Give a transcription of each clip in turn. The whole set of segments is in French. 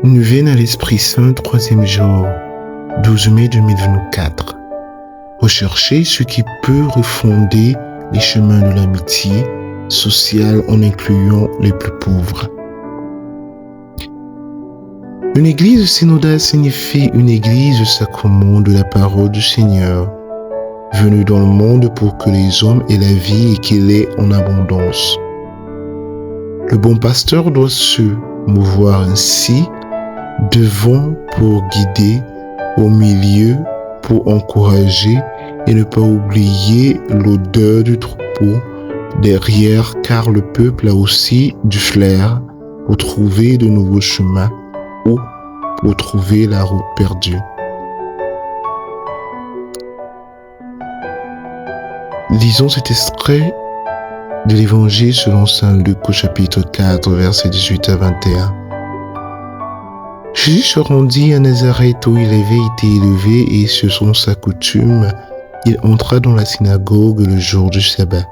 Une veine à l'Esprit Saint, 3e jour, 12 mai 2024. Recherchez ce qui peut refonder les chemins de l'amitié sociale en incluant les plus pauvres. Une église synodale signifie une église sacrement de la parole du Seigneur, venue dans le monde pour que les hommes aient la vie et qu'il ait en abondance. Le bon pasteur doit se mouvoir ainsi, devant pour guider, au milieu pour encourager et ne pas oublier l'odeur du troupeau derrière, car le peuple a aussi du flair pour trouver de nouveaux chemins ou pour trouver la route perdue. Lisons cet extrait de l'Évangile selon saint Luc au chapitre 4, versets 18 à 21. Jésus se rendit à Nazareth où il avait été élevé et selon sa coutume, il entra dans la synagogue le jour du sabbat.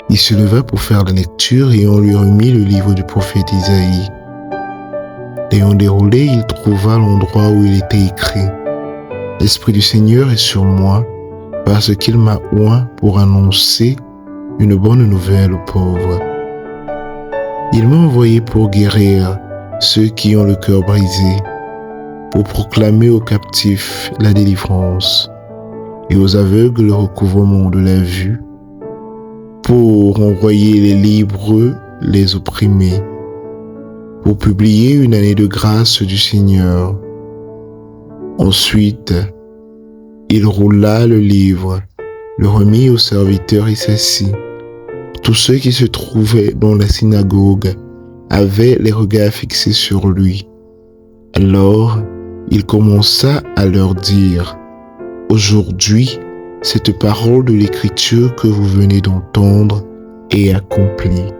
Il se leva pour faire la lecture et on lui remit le livre du prophète Isaïe. L'ayant déroulé, il trouva l'endroit où il était écrit « L'Esprit du Seigneur est sur moi, parce qu'il m'a oint pour annoncer une bonne nouvelle aux pauvres. Il m'a envoyé pour guérir ceux qui ont le cœur brisé, pour proclamer aux captifs la délivrance et aux aveugles le recouvrement de la vue, pour envoyer les libres, les opprimés, pour publier une année de grâce du Seigneur. » Ensuite, il roula le livre, le remit aux serviteurs et s'assit. Tous ceux qui se trouvaient dans la synagogue avaient les regards fixés sur lui. Alors, il commença à leur dire « Aujourd'hui, cette parole de l'Écriture que vous venez d'entendre est accomplie. »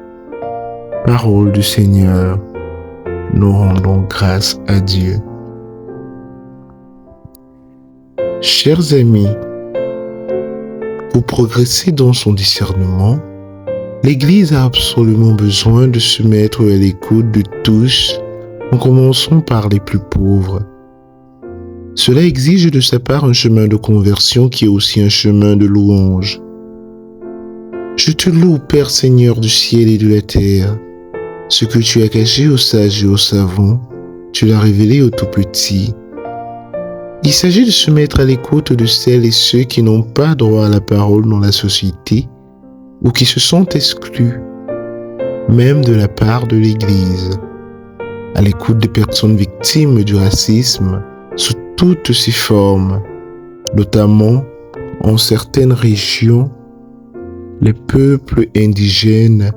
Parole du Seigneur. Nous rendons grâce à Dieu. Chers amis, pour progresser dans son discernement, l'Église a absolument besoin de se mettre à l'écoute de tous, en commençant par les plus pauvres. Cela exige de sa part un chemin de conversion qui est aussi un chemin de louange. Je te loue, Père Seigneur du ciel et de la terre. Ce que tu as caché aux sages et aux savants, tu l'as révélé aux tout-petits. Il s'agit de se mettre à l'écoute de celles et ceux qui n'ont pas droit à la parole dans la société ou qui se sentent exclus, même de la part de l'Église. À l'écoute des personnes victimes du racisme sous toutes ses formes, notamment en certaines régions, les peuples indigènes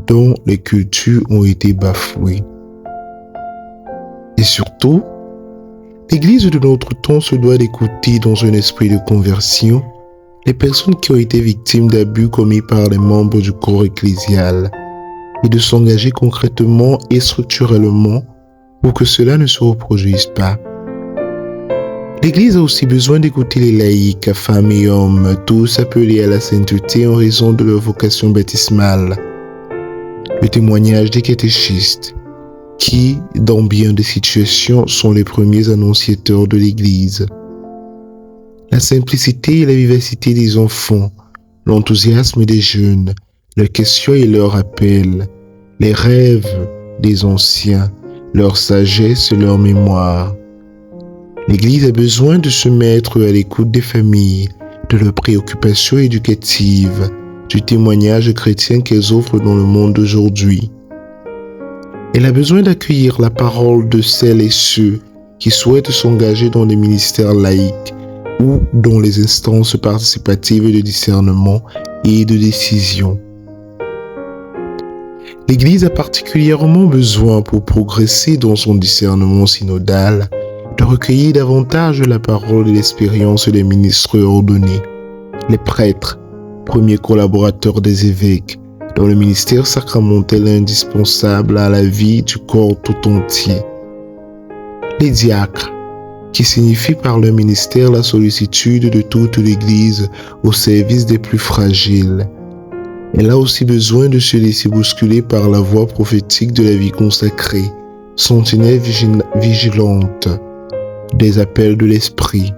dont les cultures ont été bafouées. Et surtout, l'Église de notre temps se doit d'écouter dans un esprit de conversion les personnes qui ont été victimes d'abus commis par les membres du corps ecclésial et de s'engager concrètement et structurellement pour que cela ne se reproduise pas. L'Église a aussi besoin d'écouter les laïcs, femmes et hommes, tous appelés à la sainteté en raison de leur vocation baptismale. Le témoignage des catéchistes, qui, dans bien des situations, sont les premiers annonciateurs de l'Église. La simplicité et la vivacité des enfants, l'enthousiasme des jeunes, leurs questions et leurs appels, les rêves des anciens, leur sagesse et leur mémoire. L'Église a besoin de se mettre à l'écoute des familles, de leurs préoccupations éducatives, du témoignage chrétien qu'elles offrent dans le monde d'aujourd'hui. Elle a besoin d'accueillir la parole de celles et ceux qui souhaitent s'engager dans des ministères laïques ou dans les instances participatives de discernement et de décision. L'Église a particulièrement besoin, pour progresser dans son discernement synodal, de recueillir davantage la parole et l'expérience des ministres ordonnés, les prêtres, premiers collaborateurs des évêques, dont le ministère sacramentel est indispensable à la vie du corps tout entier. Les diacres, qui signifie par leur ministère la sollicitude de toute l'Église au service des plus fragiles. Elle a aussi besoin de se laisser bousculer par la voix prophétique de la vie consacrée, sentinelle vigilante des appels de l'Esprit.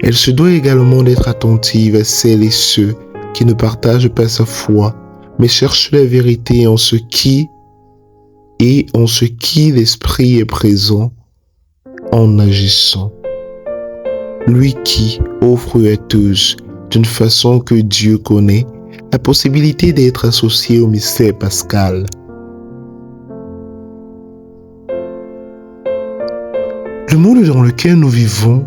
Elle se doit également d'être attentive à celles et ceux qui ne partagent pas sa foi, mais cherchent la vérité en ce qui l'Esprit est présent en agissant. Lui qui offre à tous, d'une façon que Dieu connaît, la possibilité d'être associé au mystère pascal. Le monde dans lequel nous vivons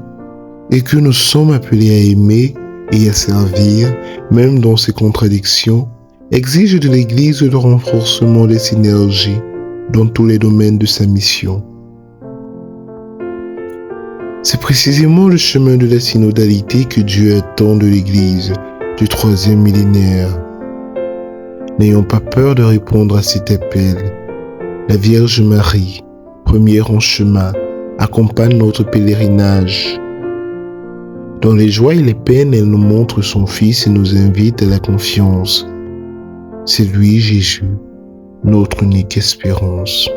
et que nous sommes appelés à aimer et à servir, même dans ses contradictions, exige de l'Église le renforcement des synergies dans tous les domaines de sa mission. C'est précisément le chemin de la synodalité que Dieu attend de l'Église du 3e millénaire. N'ayons pas peur de répondre à cet appel. La Vierge Marie, première en chemin, accompagne notre pèlerinage. Dans les joies et les peines, elle nous montre son Fils et nous invite à la confiance. C'est lui, Jésus, notre unique espérance.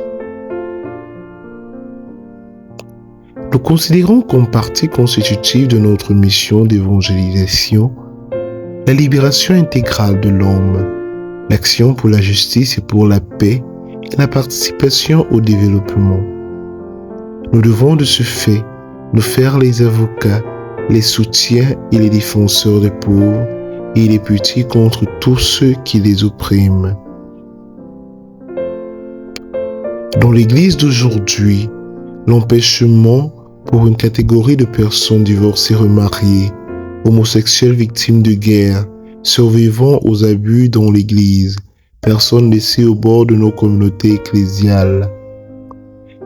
Nous considérons comme partie constitutive de notre mission d'évangélisation la libération intégrale de l'homme, l'action pour la justice et pour la paix et la participation au développement. Nous devons de ce fait nous faire les avocats, les soutiens et les défenseurs des pauvres et des petits contre tous ceux qui les oppriment. Dans l'Église d'aujourd'hui, l'empêchement pour une catégorie de personnes divorcées remariées, homosexuelles victimes de guerre, survivant aux abus dans l'Église, personnes laissées au bord de nos communautés ecclésiales,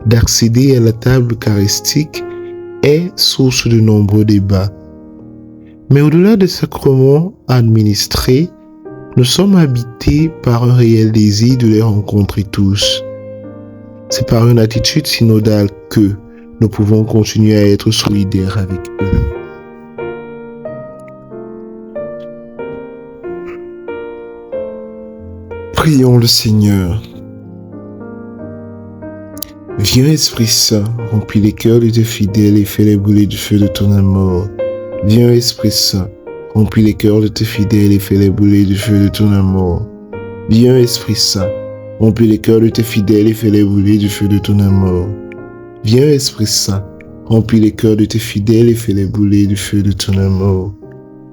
d'accéder à la table eucharistique est source de nombreux débats. Mais au-delà des sacrements administrés, nous sommes habités par un réel désir de les rencontrer tous. C'est par une attitude synodale que nous pouvons continuer à être solidaires avec eux. Prions le Seigneur. Viens Esprit Saint, remplis les cœurs de tes fidèles et fais-les brûler du feu de ton amour. Viens Esprit Saint, remplis les cœurs de tes fidèles et fais-les brûler du feu de ton amour. Viens Esprit Saint, remplis les cœurs de tes fidèles et fais-les brûler du feu de ton amour. Viens Esprit Saint, remplis les cœurs de tes fidèles et fais-les brûler du feu de ton amour.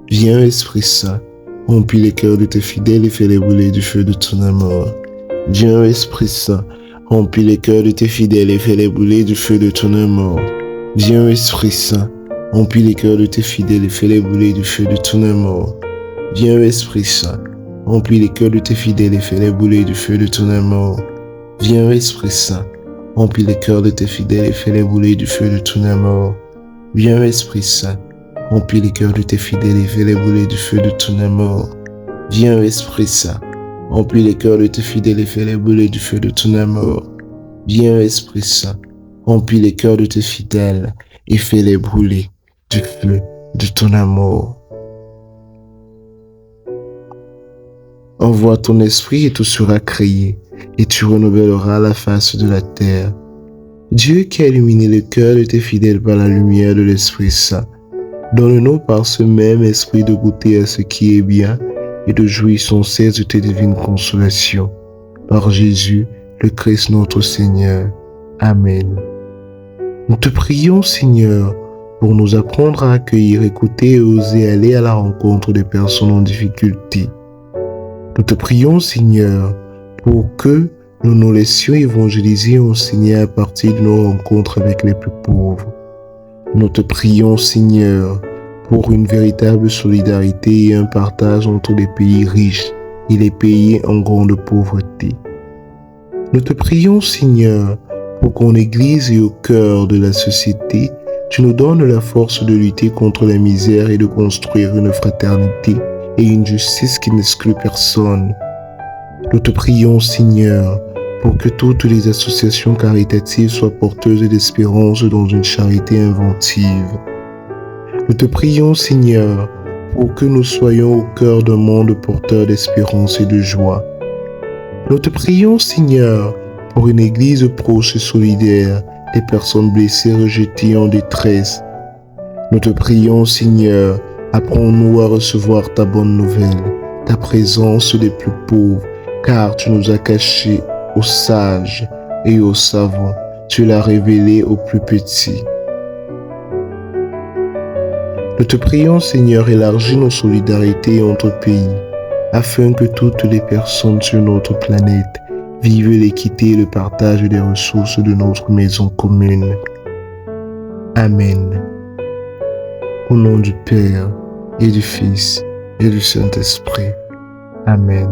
Viens Esprit Saint, remplis les cœurs de tes fidèles et fais-les brûler du feu de ton amour. Viens Esprit Saint, remplis les cœurs de tes fidèles et fais-les brûler du feu de ton amour. Viens Esprit Saint, remplis les cœurs de tes fidèles et fais-les brûler du feu de ton amour. Viens Esprit Saint, remplis les cœurs de tes fidèles et fais-les brûler du feu de ton amour. Viens Esprit Saint, remplis les cœurs de tes fidèles et fais-les brûler du feu de ton amour. Viens Esprit Saint, remplis les cœurs de tes fidèles et fais-les brûler du feu de ton amour. Viens Esprit Saint, remplis les cœurs de tes fidèles et fais-les brûler du feu de ton amour. Viens Esprit Saint, remplis les cœurs de tes fidèles et fais-les brûler du feu de ton amour. Envoie ton esprit et tout sera créé, et tu renouvelleras la face de la terre. Dieu qui a illuminé le cœur de tes fidèles par la lumière de l'Esprit Saint, donne-nous par ce même esprit de goûter à ce qui est bien et de jouir sans cesse de tes divines consolations. Par Jésus, le Christ notre Seigneur. Amen. Nous te prions, Seigneur, pour nous apprendre à accueillir, écouter et oser aller à la rencontre des personnes en difficulté. Nous te prions, Seigneur, pour que nous nous laissions évangéliser et enseigner à partir de nos rencontres avec les plus pauvres. Nous te prions, Seigneur, pour une véritable solidarité et un partage entre les pays riches et les pays en grande pauvreté. Nous te prions, Seigneur, pour qu'en Église et au cœur de la société, tu nous donnes la force de lutter contre la misère et de construire une fraternité et une justice qui n'exclut personne. Nous te prions, Seigneur, pour que toutes les associations caritatives soient porteuses d'espérance dans une charité inventive. Nous te prions, Seigneur, pour que nous soyons au cœur d'un monde porteur d'espérance et de joie. Nous te prions, Seigneur, pour une Église proche et solidaire des personnes blessées, rejetées en détresse. Nous te prions, Seigneur, apprends-nous à recevoir ta bonne nouvelle, ta présence des plus pauvres, car tu nous as cachés aux sages et aux savants. Tu l'as révélé aux plus petits. Nous te prions, Seigneur, élargis nos solidarités entre pays, afin que toutes les personnes sur notre planète vivent l'équité et le partage des ressources de notre maison commune. Amen. Au nom du Père, et du Fils, et du Saint-Esprit. Amen.